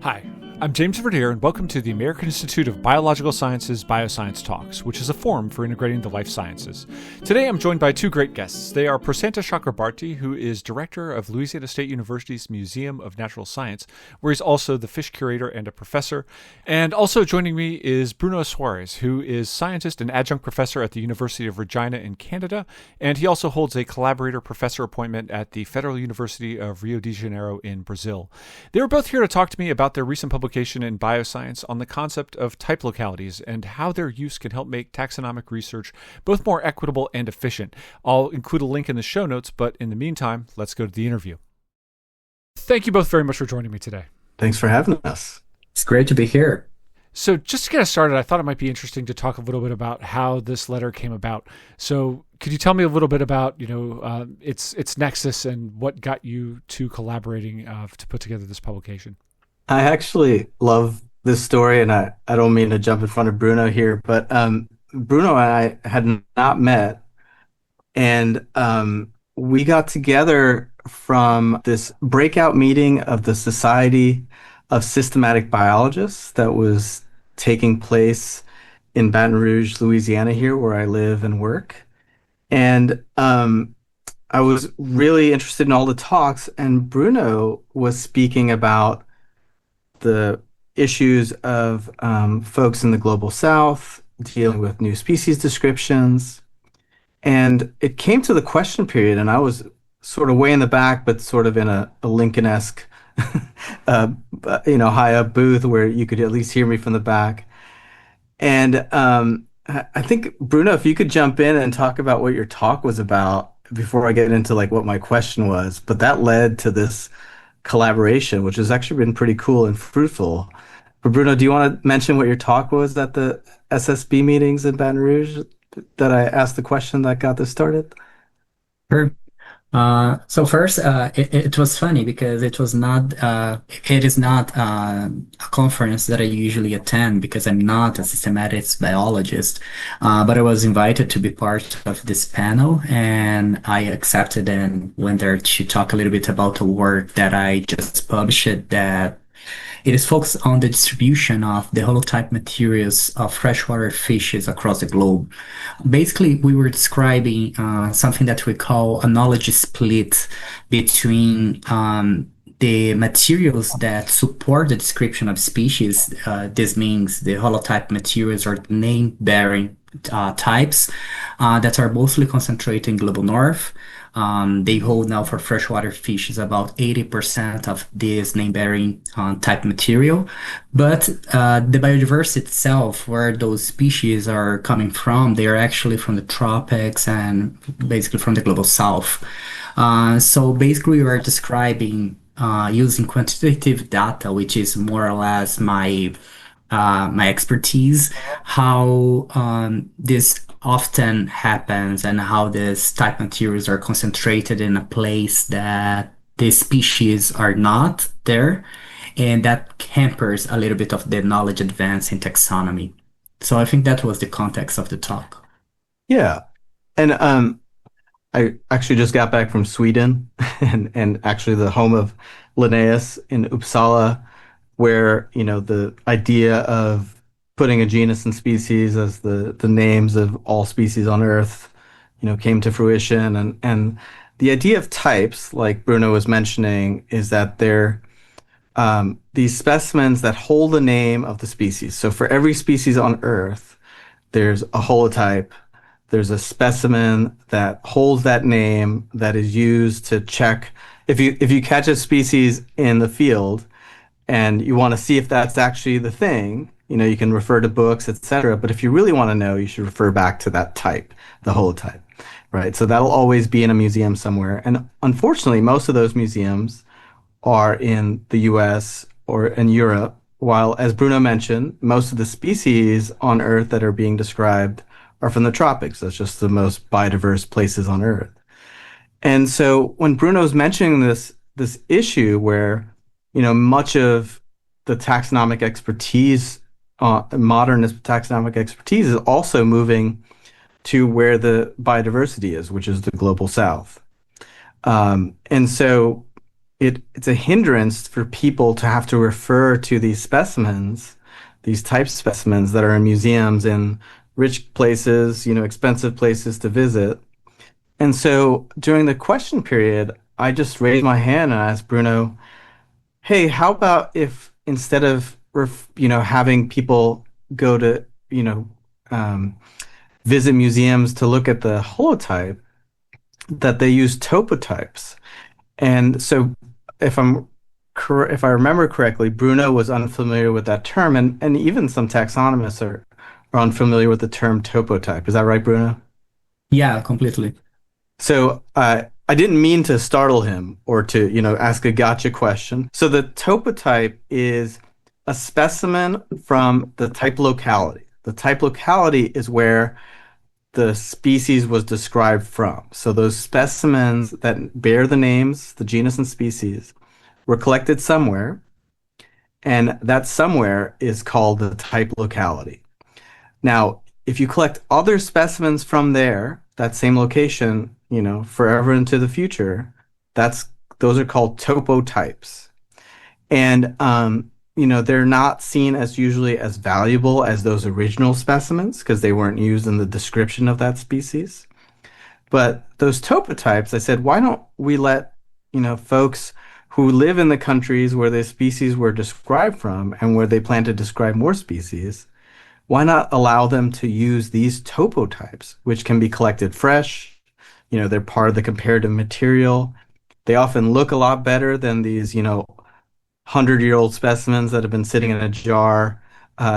Hi, I'm James Verdier, and welcome to the American Institute of Biological Sciences Bioscience Talks, which is a forum for integrating the life sciences. Today I'm joined by two great guests. They are Prosanta Chakrabarty, who is director of Louisiana State University's Museum of Natural Science, where he's also the fish curator and a professor. And also joining me is Bruno Soares, who is scientist and adjunct professor at the University of Regina in Canada, and he also holds a collaborator professor appointment at the Federal University of Rio de Janeiro in Brazil. They were both here to talk to me about their recent publication in Bioscience on the concept of type localities and how their use can help make taxonomic research both more equitable and efficient. I'll include a link in the show notes, but in the meantime, let's go to the interview. Thank you both very much for joining me today. Thanks for having us. It's great to be here. So just to get us started, I thought it might be interesting to talk a little bit about how this letter came about. So could you tell me a little bit about, its nexus and what got you to collaborating to put together this publication? I actually love this story, and I don't mean to jump in front of Bruno here, but Bruno and I had not met, and we got together from this breakout meeting of the Society of Systematic Biologists that was taking place in Baton Rouge, Louisiana, here where I live and work. And I was really interested in all the talks, and Bruno was speaking about the issues of folks in the global south dealing with new species descriptions. And it came to the question period, and I was sort of way in the back, but sort of in a Lincoln-esque, high up booth where you could at least hear me from the back. And I think, Bruno, if you could jump in and talk about what your talk was about before I get into like what my question was. But that led to this collaboration, which has actually been pretty cool and fruitful. But Bruno, do you want to mention what your talk was at the SSB meetings in Baton Rouge that I asked the question that got this started? Sure. So first, it was funny because it is not a conference that I usually attend because I'm not a systematics biologist, but I was invited to be part of this panel, and I accepted and went there to talk a little bit about the work that I just published, that it is focused on the distribution of the holotype materials of freshwater fishes across the globe. Basically, we were describing something that we call a knowledge split between the materials that support the description of species. This means the holotype materials or name-bearing types that are mostly concentrated in global north. They hold now for freshwater fishes about 80% of this name-bearing type material. But the biodiversity itself, where those species are coming from, they are actually from the tropics and basically from the global south. So basically we are describing using quantitative data, which is more or less my expertise, how this often happens and how these type materials are concentrated in a place that the species are not there, and that hampers a little bit of the knowledge advance in taxonomy. So I think that was the context of the talk. Yeah. And I actually just got back from Sweden and actually the home of Linnaeus in Uppsala, where, the idea of putting a genus and species as the names of all species on Earth, came to fruition. And the idea of types, like Bruno was mentioning, is that they're these specimens that hold the name of the species. So for every species on Earth, there's a holotype. There's a specimen that holds that name that is used to check. If you catch a species in the field and you want to see if that's actually the thing, you can refer to books, etc. But if you really want to know, you should refer back to that type, the holotype, right? So that'll always be in a museum somewhere. And unfortunately, most of those museums are in the US or in Europe, while, as Bruno mentioned, most of the species on Earth that are being described are from the tropics. That's just the most biodiverse places on Earth. And so when Bruno's mentioning this issue where, much of the taxonomic expertise, modernist taxonomic expertise, is also moving to where the biodiversity is, which is the global south. And so it's a hindrance for people to have to refer to these specimens, these type specimens that are in museums in rich places, expensive places to visit. And so during the question period, I just raised my hand and asked Bruno, "Hey, how about if instead of having people go to um, visit museums to look at the holotype, that they use topotypes?" And so, if I remember correctly, Bruno was unfamiliar with that term, and even some taxonomists are unfamiliar with the term topotype. Is that right, Bruno? Yeah, completely. So I didn't mean to startle him or to, ask a gotcha question. So the topotype is a specimen from the type locality. The type locality is where the species was described from. So those specimens that bear the names, the genus and species, were collected somewhere, and that somewhere is called the type locality. Now, if you collect other specimens from there, that same location, forever into the future, those are called topotypes. And they're not seen as usually as valuable as those original specimens because they weren't used in the description of that species. But those topotypes, I said, why don't we let, folks who live in the countries where the species were described from and where they plan to describe more species, why not allow them to use these topotypes, which can be collected fresh? They're part of the comparative material. They often look a lot better than these, 100-year-old specimens that have been sitting in a jar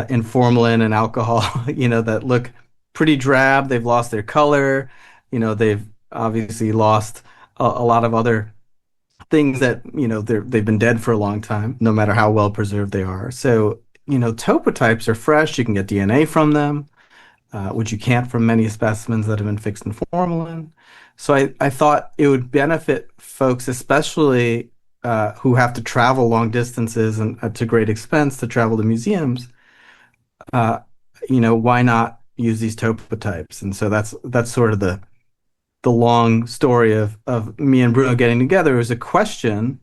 in formalin and alcohol, that look pretty drab. They've lost their color. They've obviously lost a lot of other things that, they've been dead for a long time, no matter how well preserved they are. So, topotypes are fresh. You can get DNA from them, which you can't from many specimens that have been fixed in formalin. So I thought it would benefit folks, especially who have to travel long distances and to great expense to travel to museums. Why not use these topotypes? And so that's sort of the long story of me and Bruno getting together. It was a question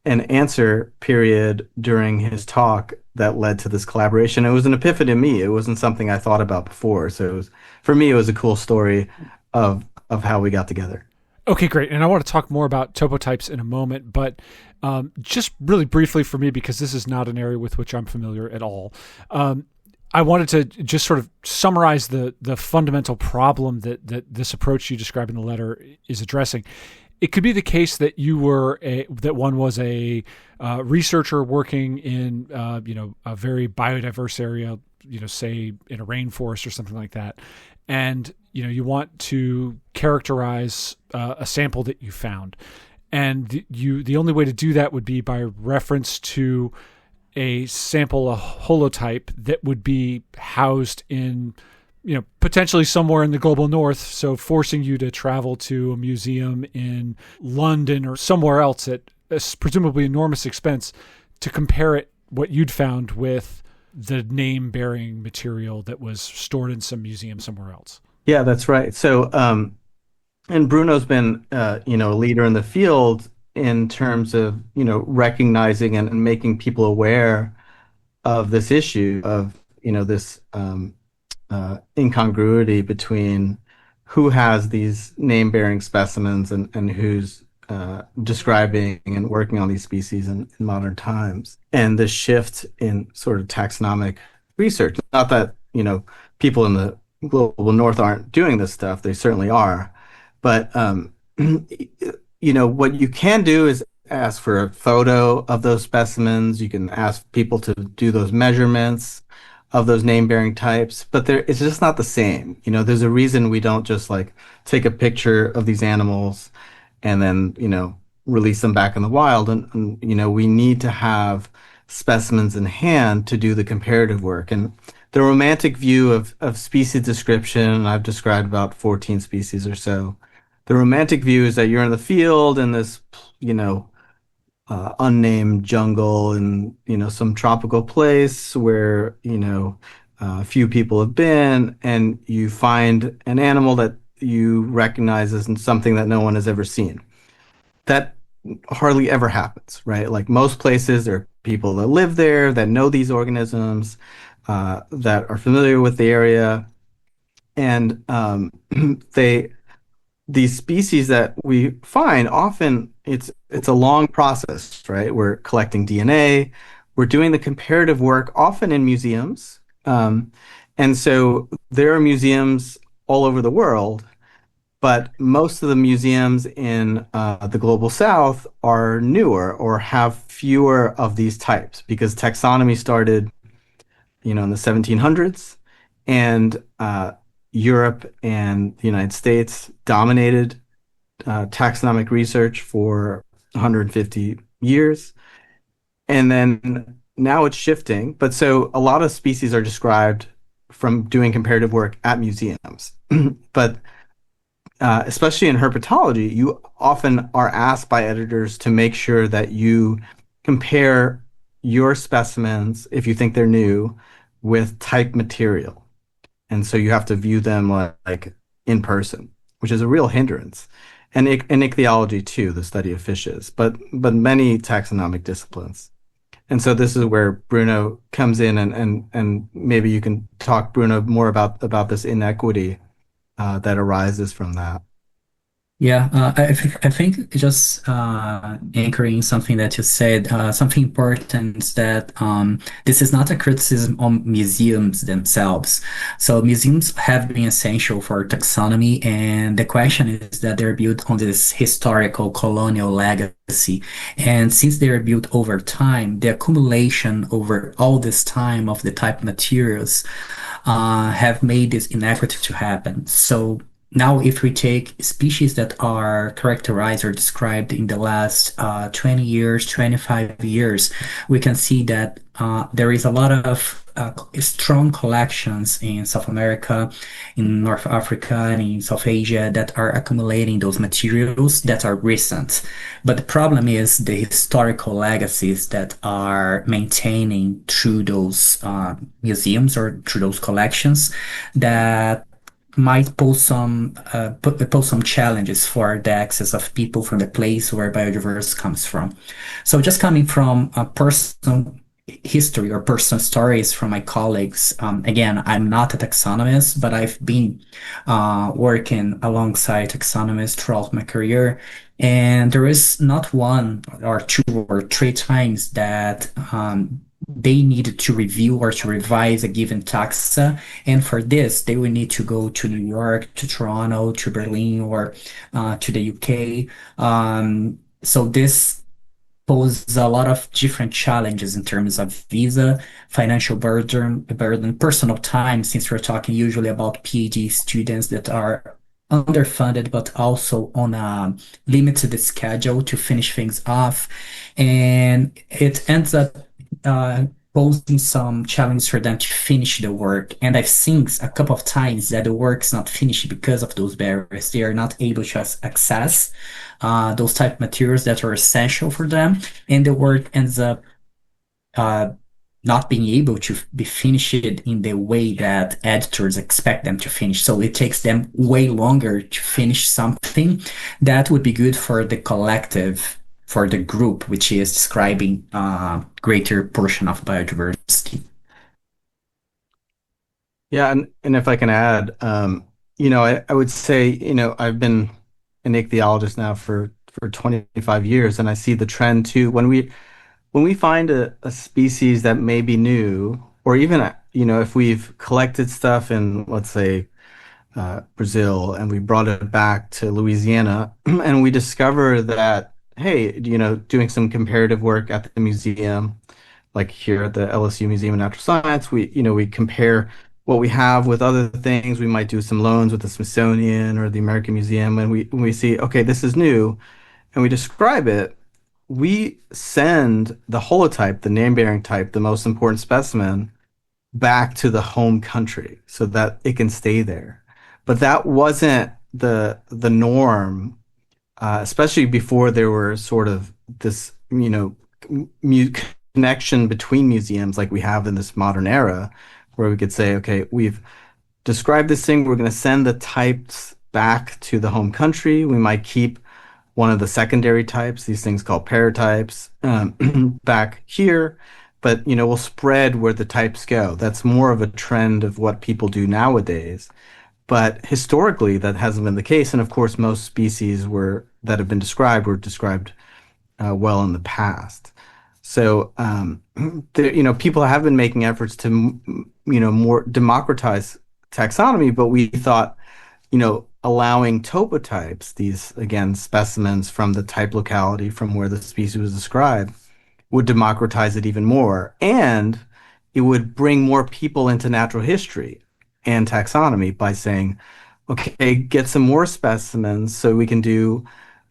and answer period during his talk that led to this collaboration. It was an epiphany to me. It wasn't something I thought about before. So for me, it was a cool story of how we got together. Okay, great. And I want to talk more about topotypes in a moment, but just really briefly for me, because this is not an area with which I'm familiar at all. I wanted to just sort of summarize the fundamental problem that this approach you describe in the letter is addressing. It could be the case that one was a researcher working in a very biodiverse area, say in a rainforest or something like that, and you want to characterize a sample that you found, and the only way to do that would be by reference to a sample, a holotype that would be housed in, potentially somewhere in the global north. So forcing you to travel to a museum in London or somewhere else at presumably enormous expense to compare what you'd found with the name-bearing material that was stored in some museum somewhere else. Yeah, that's right. So, and Bruno's been, a leader in the field in terms of, recognizing and making people aware of this issue of, this incongruity between who has these name-bearing specimens and who's describing and working on these species in modern times, and the shift in sort of taxonomic research. Not that, people in the global north aren't doing this stuff. They certainly are. But, what you can do is ask for a photo of those specimens. You can ask people to do those measurements of those name-bearing types, but it's just not the same. There's a reason we don't just take a picture of these animals and then, release them back in the wild. And we need to have specimens in hand to do the comparative work. And the romantic view of species description, I've described about 14 species or so. The romantic view is that you're in the field in this, unnamed jungle in, some tropical place where, few people have been, and you find an animal that you recognize as something that no one has ever seen. That hardly ever happens, right? Like most places, there are people that live there that know these organisms, that are familiar with the area, and they these species that we find often it's a long process, right? We're collecting DNA, we're doing the comparative work often in museums, and so there are museums all over the world, but most of the museums in the global south are newer or have fewer of these types because taxonomy started, in the 1700s, and Europe and the United States dominated taxonomic research for 150 years. And then now it's shifting. But so a lot of species are described from doing comparative work at museums. But especially in herpetology, you often are asked by editors to make sure that you compare your specimens, if you think they're new, with type material. And so you have to view them like in person, which is a real hindrance. And in ichthyology too, the study of fishes, but many taxonomic disciplines. And so this is where Bruno comes in, and maybe you can talk, Bruno, more about this inequity that arises from that. Yeah, I think just anchoring something that you said, something important is that this is not a criticism on museums themselves. So museums have been essential for taxonomy, and the question is that they're built on this historical colonial legacy. And since they are built over time, the accumulation over all this time of the type materials have made this inequity to happen. So now, if we take species that are characterized or described in the last 20 years, 25 years, we can see that there is a lot of strong collections in South America, in North Africa, and in South Asia that are accumulating those materials that are recent. But the problem is the historical legacies that are maintaining through those museums or through those collections that might pose some challenges for the access of people from the place where biodiversity comes from. So just coming from a personal history or personal stories from my colleagues, again, I'm not a taxonomist, but I've been working alongside taxonomists throughout my career. And there is not one or two or three times that they needed to review or to revise a given taxa. And for this, they would need to go to New York, to Toronto, to Berlin, or to the UK. So this poses a lot of different challenges in terms of visa, financial burden, personal time, since we're talking usually about PhD students that are underfunded, but also on a limited schedule to finish things off. And it ends up posing some challenge for them to finish the work. And I've seen a couple of times that the work's not finished because of those barriers. They are not able to access those type of materials that are essential for them, and the work ends up not being able to be finished in the way that editors expect them to finish. So it takes them way longer to finish something that would be good for the collective, for the group, which is describing a greater portion of biodiversity. Yeah, and if I can add, I would say, I've been an ichthyologist now for 25 years, and I see the trend too. When we find a species that may be new, or even, if we've collected stuff in, let's say, Brazil, and we brought it back to Louisiana, and we discover that, hey, doing some comparative work at the museum, like here at the LSU Museum of Natural Science, we compare what we have with other things. We might do some loans with the Smithsonian or the American Museum, and we see, okay, this is new, and we describe it. We send the holotype, the name-bearing type, the most important specimen, back to the home country so that it can stay there. But that wasn't the norm, especially before there were sort of this, connection between museums like we have in this modern era, where we could say, okay, we've described this thing, we're going to send the types back to the home country. We might keep one of the secondary types, these things called paratypes, back here, but we'll spread where the types go. That's more of a trend of what people do nowadays. But historically, that hasn't been the case. And of course, most species that have been described were described well in the past. So, people have been making efforts to, more democratize taxonomy, but we thought, allowing topotypes, these, again, specimens from the type locality from where the species was described, would democratize it even more. And it would bring more people into natural history and taxonomy by saying, okay, get some more specimens so we can do,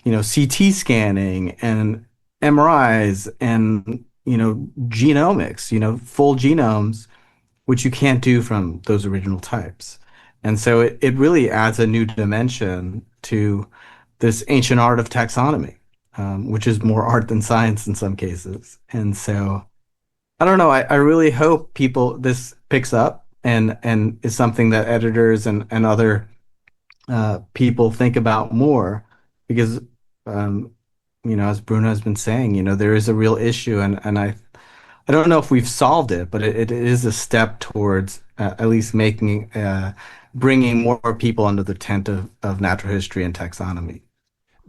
CT scanning and MRIs and, genomics, full genomes, which you can't do from those original types. And so it really adds a new dimension to this ancient art of taxonomy, which is more art than science in some cases. And so I don't know. I really hope this picks up and is something that editors and other people think about more because, as Bruno has been saying, there is a real issue. And I don't know if we've solved it, but it is a step towards at least bringing more people under the tent of natural history and taxonomy.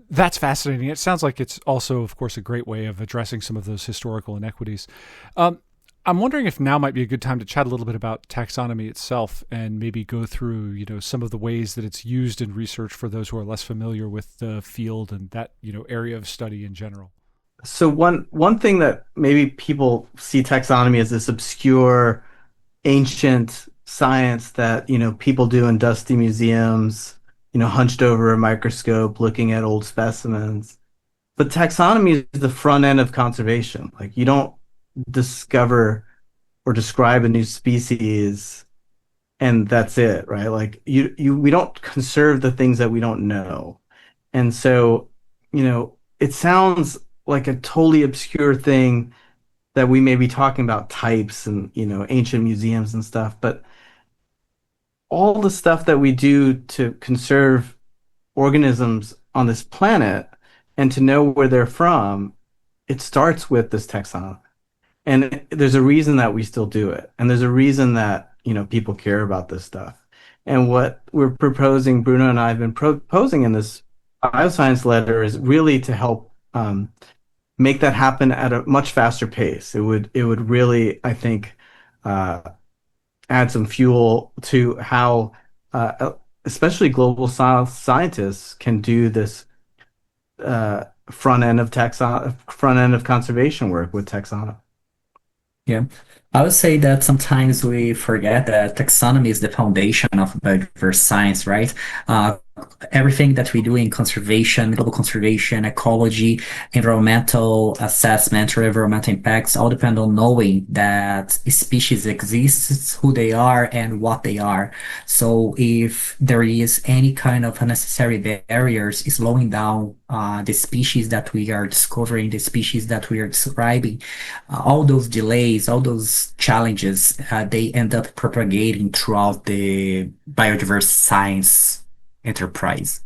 That's fascinating. It sounds like it's also, of course, a great way of addressing some of those historical inequities. I'm wondering if now might be a good time to chat a little bit about taxonomy itself and maybe go through, some of the ways that it's used in research for those who are less familiar with the field and that, area of study in general. So one thing that maybe people see taxonomy as this obscure, ancient science that, people do in dusty museums, hunched over a microscope looking at old specimens. But taxonomy is the front end of conservation. Like you don't discover or describe a new species and that's it, right? Like we don't conserve the things that we don't know. And so, it sounds like a totally obscure thing that we may be talking about types and, ancient museums and stuff, but all the stuff that we do to conserve organisms on this planet and to know where they're from, it starts with this taxonomy. And there's a reason that we still do it. And there's a reason that, people care about this stuff. And what we're proposing, Bruno and I have been proposing in this bioscience letter is really to help make that happen at a much faster pace. It would really, I think, add some fuel to how, especially global scientists can do this front end of conservation work with taxonomy. Yeah. I would say that sometimes we forget that taxonomy is the foundation of biodiverse science, right? Everything that we do in conservation, global conservation, ecology, environmental assessment, or environmental impacts all depend on knowing that species exist, who they are, and what they are. So if there is any kind of unnecessary barriers slowing down the species that we are discovering, the species that we are describing, all those delays, all those challenges, they end up propagating throughout the biodiverse science enterprise.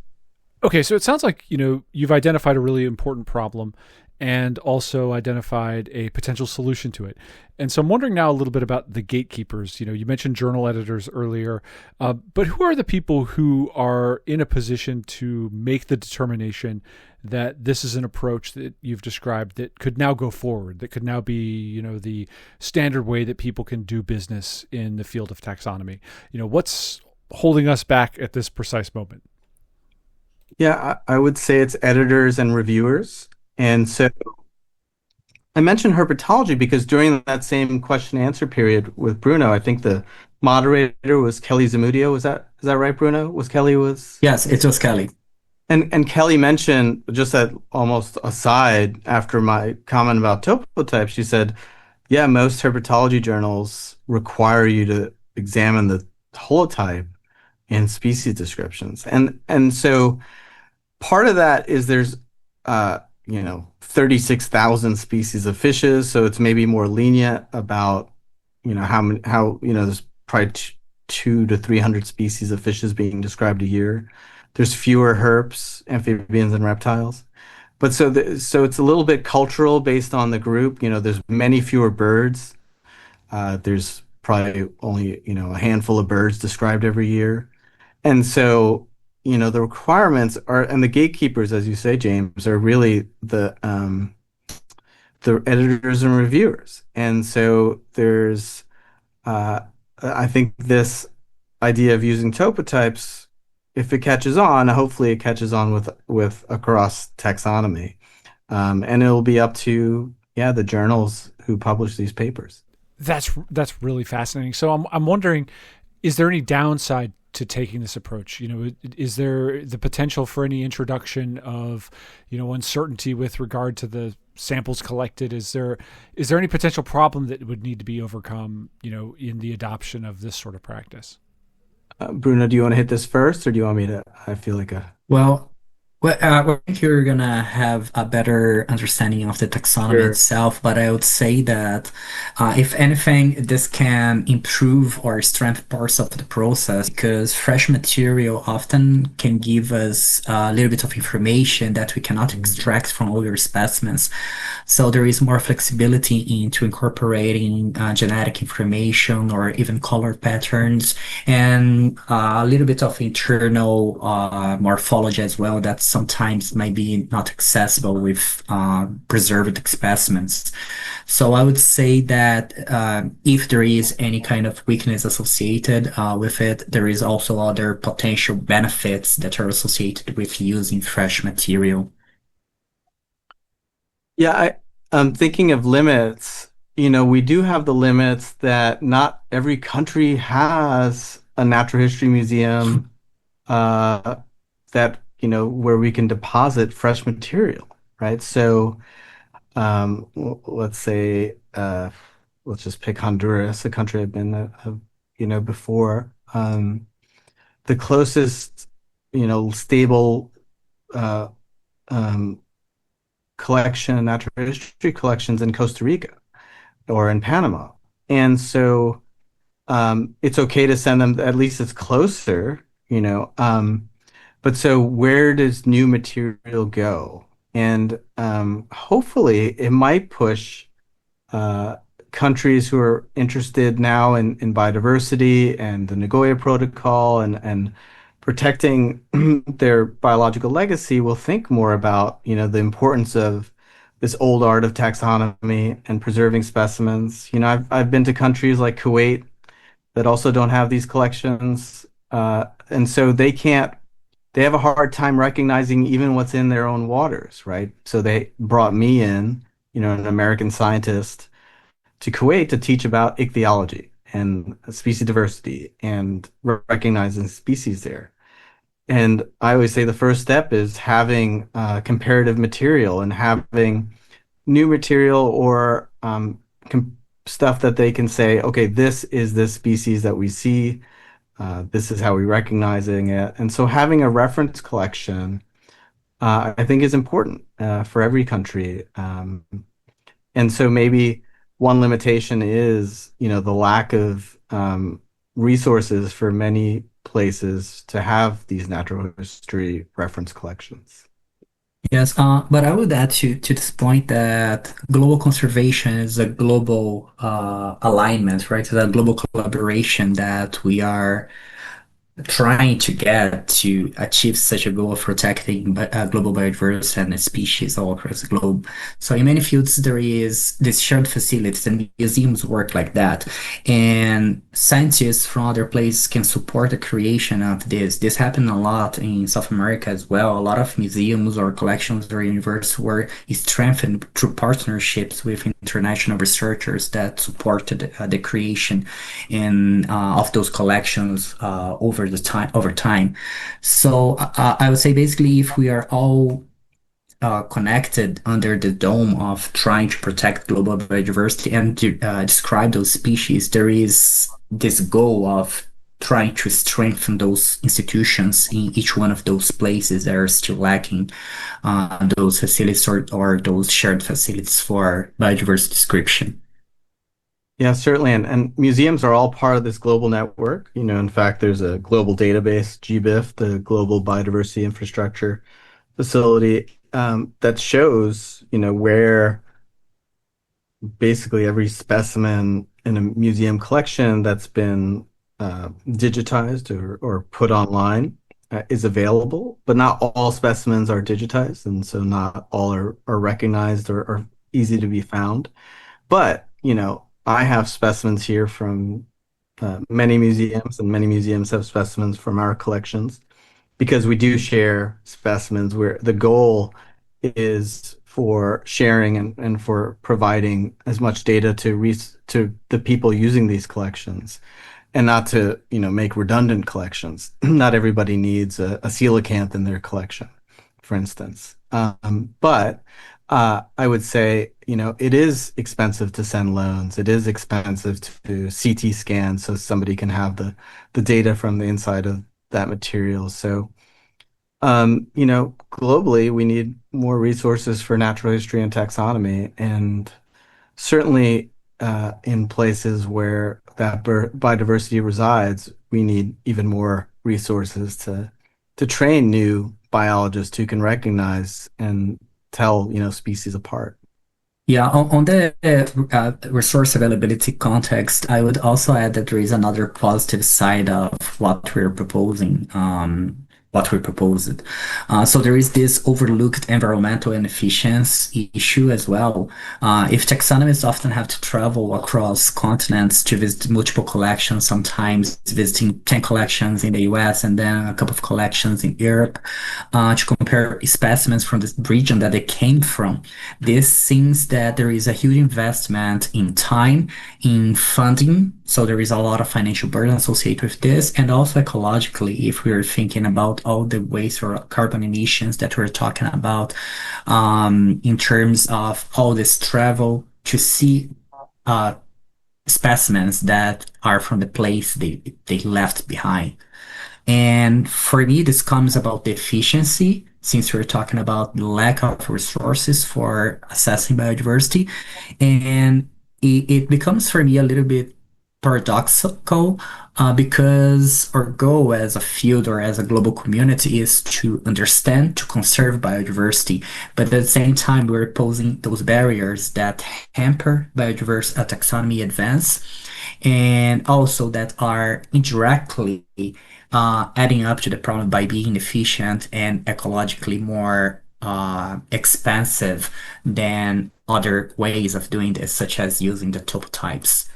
Okay, so it sounds like, you've identified a really important problem and also identified a potential solution to it. And so I'm wondering now a little bit about the gatekeepers. You mentioned journal editors earlier, but who are the people who are in a position to make the determination that this is an approach that you've described that could now go forward, that could now be, the standard way that people can do business in the field of taxonomy? What's holding us back at this precise moment? Yeah, I would say it's editors and reviewers. And so I mentioned herpetology because during that same question and answer period with Bruno, I think the moderator was Kelly Zamudio. Is that right, Bruno? Yes, it was Kelly. And Kelly mentioned, just at almost aside after my comment about topotypes, she said, yeah, most herpetology journals require you to examine the holotype in species descriptions. And so part of that is there's 36,000 species of fishes, so it's maybe more lenient about how there's probably 200 to 300 species of fishes being described a year. There's fewer herps, amphibians, and reptiles. But so it's a little bit cultural based on the group. There's many fewer birds. There's probably only, a handful of birds described every year. And so, the requirements are, and the gatekeepers, as you say, James, are really the editors and reviewers. And so uh, I think this idea of using topotypes, if it catches on, hopefully it catches on with across taxonomy. And it'll be up to, yeah, the journals who publish these papers. That's really fascinating. So I'm wondering, is there any downside to taking this approach? Is there the potential for any introduction of, uncertainty with regard to the samples collected? Is there any potential problem that would need to be overcome, in the adoption of this sort of practice? Bruno, do you want to hit this first, or do you want me to? I feel like a Well, I think you're gonna have a better understanding of the taxonomy Sure. itself, but I would say that if anything, this can improve or strengthen parts of the process because fresh material often can give us a little bit of information that we cannot extract from older specimens. So there is more flexibility into incorporating genetic information or even color patterns and a little bit of internal morphology as well that sometimes might be not accessible with preserved specimens. So I would say that if there is any kind of weakness associated with it, there is also other potential benefits that are associated with using fresh material. Yeah, I'm thinking of limits. We do have the limits that not every country has a natural history museum uh, that, where we can deposit fresh material, right? So, let's say, let's just pick Honduras, a country I've been, before. The closest, stable uh, um, collection, natural history collections in Costa Rica or in Panama. And so it's okay to send them, at least it's closer, but so where does new material go? And hopefully it might push uh, countries who are interested now in biodiversity and the Nagoya Protocol and protecting their biological legacy will think more about, the importance of this old art of taxonomy and preserving specimens. I've been to countries like Kuwait that also don't have these collections, and so they have a hard time recognizing even what's in their own waters, right? So they brought me in, an American scientist, to Kuwait to teach about ichthyology and species diversity and recognizing species there. And I always say the first step is having comparative material and having new material or stuff that they can say, okay, this is this species that we see. This is how we're recognizing it. And so having a reference collection, I think is important for every country. And so maybe one limitation is, the lack of resources for many places to have these natural history reference collections. Yes, but I would add to this point that global conservation is a global alignment, right? It's a global collaboration that we are trying to get to achieve such a goal of protecting global biodiversity and species all across the globe. So in many fields, there is this shared facilities and museums work like that. And scientists from other places can support the creation of this. This happened a lot in South America as well. A lot of museums or collections or universities were strengthened through partnerships with international researchers that supported the creation and of those collections over time. So I would say basically if we are all connected under the dome of trying to protect global biodiversity and to describe those species, there is this goal of trying to strengthen those institutions in each one of those places that are still lacking those facilities or those shared facilities for biodiversity description. Yeah, certainly. And museums are all part of this global network. In fact, there's a global database, GBIF, the Global Biodiversity Infrastructure Facility, that shows, where basically every specimen in a museum collection that's been digitized or put online is available, but not all specimens are digitized, and so not all are recognized or easy to be found. But, I have specimens here from many museums, and many museums have specimens from our collections because we do share specimens where the goal is for sharing and for providing as much data to the people using these collections and not to, make redundant collections. Not everybody needs a coelacanth in their collection, for instance. But I would say, it is expensive to send loans. It is expensive to CT scan so somebody can have the data from the inside of that material. So, globally, we need more resources for natural history and taxonomy, and certainly in places where that biodiversity resides, we need even more resources to train new biologists who can recognize and tell, species apart. Yeah, on the resource availability context, I would also add that there is another positive side of what we proposed. So there is this overlooked environmental inefficiency issue as well. If taxonomists often have to travel across continents to visit multiple collections, sometimes visiting 10 collections in the US and then a couple of collections in Europe, to compare specimens from the region that they came from. This seems that there is a huge investment in time, in funding. So there is a lot of financial burden associated with this. And also ecologically, if we're thinking about all the waste or carbon emissions that we're talking about, in terms of all this travel to see specimens that are from the place they left behind. And for me, this comes about the efficiency, since we're talking about the lack of resources for assessing biodiversity. And it becomes for me a little bit paradoxical, because our goal as a field or as a global community is to understand, to conserve biodiversity. But at the same time, we're posing those barriers that hamper biodiverse taxonomy advance and also that are indirectly adding up to the problem by being efficient and ecologically more expensive than other ways of doing this, such as using the topotypes.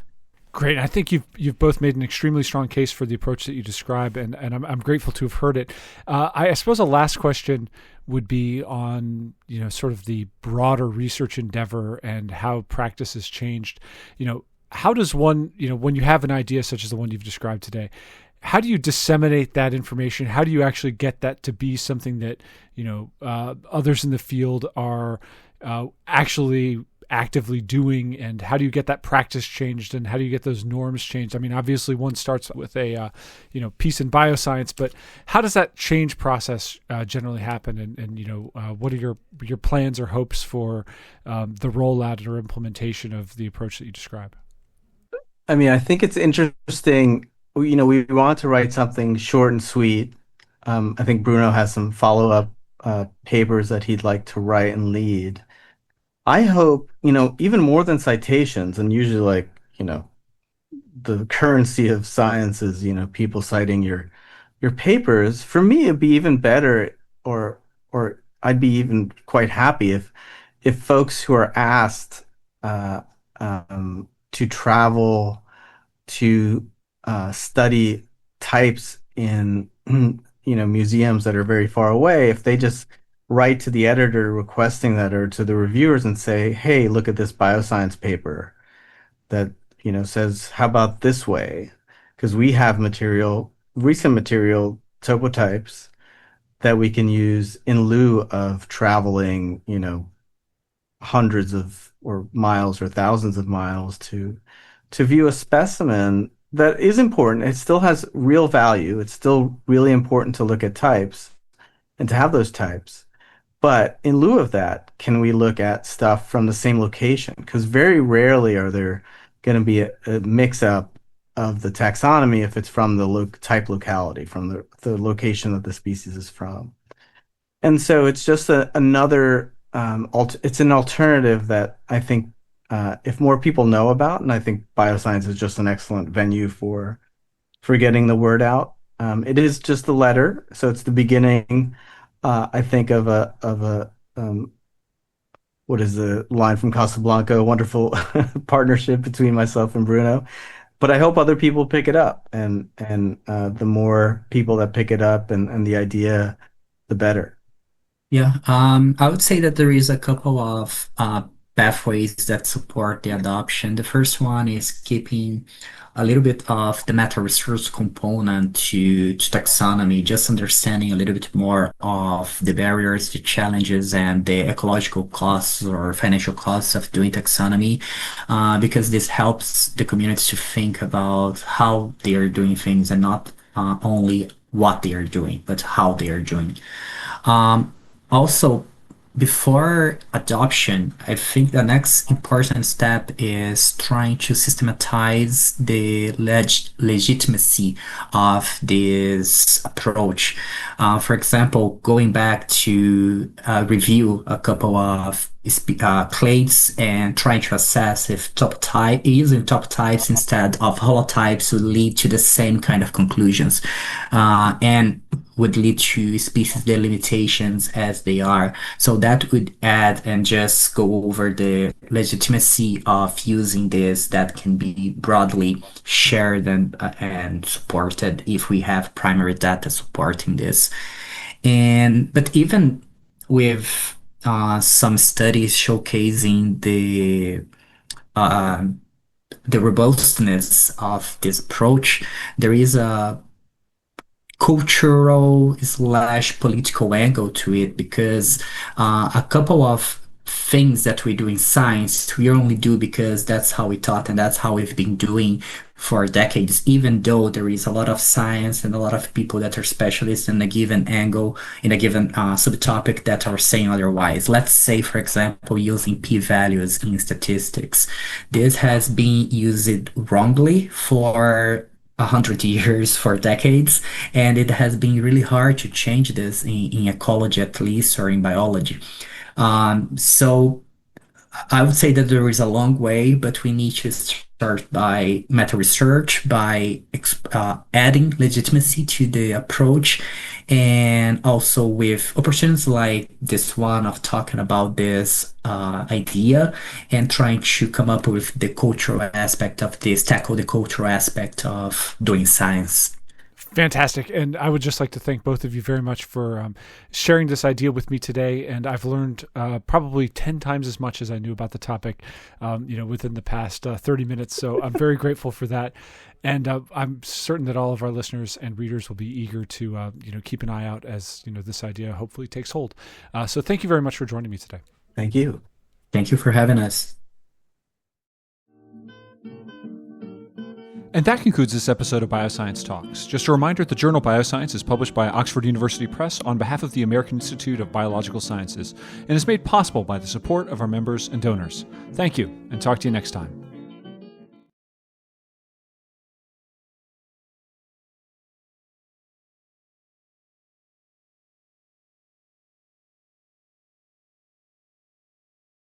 Great. I think you've both made an extremely strong case for the approach that you describe, and I'm grateful to have heard it. I suppose a last question would be on sort of the broader research endeavor and how practice has changed. How does one when you have an idea such as the one you've described today, how do you disseminate that information? How do you actually get that to be something that others in the field are actually actively doing, and how do you get that practice changed, and how do you get those norms changed? I mean, obviously one starts with a piece in bioscience, but how does that change process generally happen, and what are your plans or hopes for the rollout or implementation of the approach that you describe? I mean, I think it's interesting. We want to write something short and sweet. I think Bruno has some follow-up papers that he'd like to write and lead. I hope, even more than citations, and usually the currency of science is, people citing your papers. For me, it'd be even better, or I'd be even quite happy if folks who are asked to travel to study types in museums that are very far away, if they just write to the editor requesting that, or to the reviewers and say, hey, look at this bioscience paper that says, how about this way? Because we have recent material topotypes that we can use in lieu of traveling hundreds of or miles or thousands of miles to view a specimen that is important. It still has real value. It's still really important to look at types and to have those types. But in lieu of that, can we look at stuff from the same location? Because very rarely are there going to be a mix-up of the taxonomy if it's from the type locality, from the location that the species is from. And so it's just another, it's an alternative that I think if more people know about, and I think bioscience is just an excellent venue for getting the word out. It is just the letter, so it's the beginning, I think, of a what is the line from Casablanca? A wonderful partnership between myself and Bruno. But I hope other people pick it up, and the more people that pick it up and the idea, the better. Yeah, I would say that there is a couple of pathways that support the adoption. The first one is keeping a little bit of the meta research component to taxonomy, just understanding a little bit more of the barriers, the challenges, and the ecological costs or financial costs of doing taxonomy, because this helps the community to think about how they are doing things and not only what they are doing, but how they are doing. Also, before adoption, I think the next important step is trying to systematize the legitimacy of this approach. For example, going back to review a couple of clades and trying to assess if using top types instead of holotypes would lead to the same kind of conclusions, and would lead to species delimitations as they are. So that would add and just go over the legitimacy of using this that can be broadly shared and supported if we have primary data supporting this. But even with some studies showcasing the robustness of this approach, there is a cultural / political angle to it, because a couple of things that we do in science, we only do because that's how we taught and that's how we've been doing for decades, even though there is a lot of science and a lot of people that are specialists in a given angle, in a given subtopic that are saying otherwise. Let's say, for example, using p-values in statistics. This has been used wrongly for 100 years, for decades, and it has been really hard to change this in ecology, at least, or in biology. So I would say that there is a long way, but we need to start by meta research, by adding legitimacy to the approach, and also with opportunities like this one of talking about this idea and trying to come up with the cultural aspect of this, tackle the cultural aspect of doing science. Fantastic. And I would just like to thank both of you very much for sharing this idea with me today. And I've learned probably 10 times as much as I knew about the topic, within the past 30 minutes. So I'm very grateful for that. And I'm certain that all of our listeners and readers will be eager to, keep an eye out as, this idea hopefully takes hold. So thank you very much for joining me today. Thank you. Thank you for having us. And that concludes this episode of Bioscience Talks. Just a reminder, the journal Bioscience is published by Oxford University Press on behalf of the American Institute of Biological Sciences and is made possible by the support of our members and donors. Thank you, and talk to you next time.